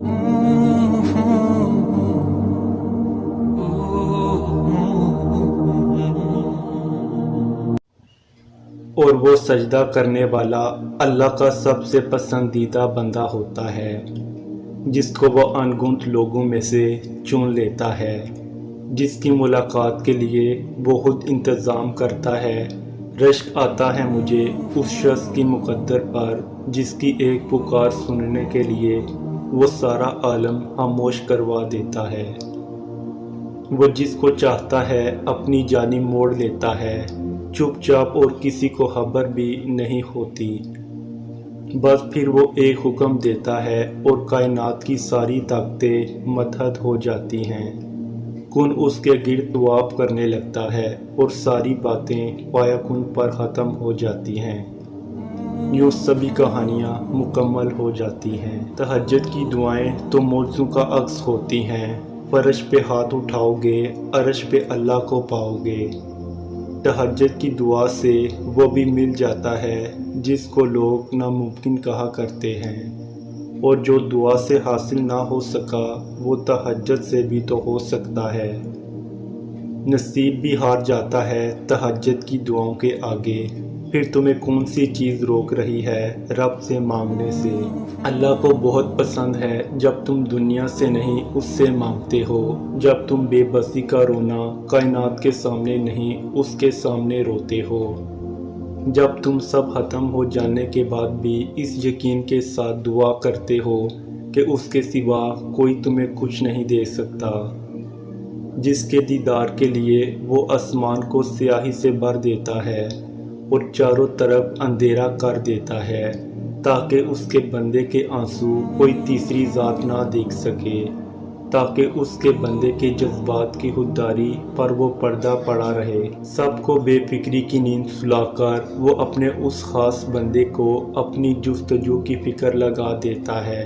اور وہ سجدہ کرنے والا اللہ کا سب سے پسندیدہ بندہ ہوتا ہے، جس کو وہ انگنت لوگوں میں سے چن لیتا ہے، جس کی ملاقات کے لیے بہت انتظام کرتا ہے۔ رشک آتا ہے مجھے اس شخص کی مقدر پر جس کی ایک پکار سننے کے لیے وہ سارا عالم خاموش کروا دیتا ہے۔ وہ جس کو چاہتا ہے اپنی جانب موڑ لیتا ہے، چپ چاپ، اور کسی کو خبر بھی نہیں ہوتی۔ بس پھر وہ ایک حکم دیتا ہے اور کائنات کی ساری طاقتیں متحد ہو جاتی ہیں۔ کن اس کے گرد طواف کرنے لگتا ہے اور ساری باتیں پایا کن پر ختم ہو جاتی ہیں۔ یوں سبھی کہانیاں مکمل ہو جاتی ہیں۔ تہجد کی دعائیں تو موجزوں کا عکس ہوتی ہیں۔ فرش پہ ہاتھ اٹھاؤ گے، عرش پہ اللہ کو پاؤ گے۔ تہجد کی دعا سے وہ بھی مل جاتا ہے جس کو لوگ ناممکن کہا کرتے ہیں، اور جو دعا سے حاصل نہ ہو سکا وہ تہجد سے بھی تو ہو سکتا ہے۔ نصیب بھی ہار جاتا ہے تہجد کی دعاؤں کے آگے۔ پھر تمہیں کون سی چیز روک رہی ہے رب سے مانگنے سے؟ اللہ کو بہت پسند ہے جب تم دنیا سے نہیں اس سے مانگتے ہو، جب تم بے بسی کا رونا کائنات کے سامنے نہیں اس کے سامنے روتے ہو، جب تم سب ختم ہو جانے کے بعد بھی اس یقین کے ساتھ دعا کرتے ہو کہ اس کے سوا کوئی تمہیں کچھ نہیں دے سکتا، جس کے دیدار کے لیے وہ آسمان کو سیاہی سے بھر دیتا ہے اور چاروں طرف اندھیرا کر دیتا ہے تاکہ اس کے بندے کے آنسو کوئی تیسری ذات نہ دیکھ سکے، تاکہ اس کے بندے کے جذبات کی خودداری پر وہ پردہ پڑا رہے۔ سب کو بے فکری کی نیند سلا کر وہ اپنے اس خاص بندے کو اپنی جستجو کی فکر لگا دیتا ہے،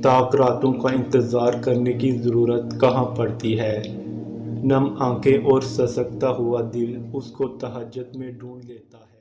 تاک راتوں کا انتظار کرنے کی ضرورت کہاں پڑتی ہے۔ نم آنکھیں اور سسکتا ہوا دل اس کو تہجد میں ڈھونڈ لیتا ہے۔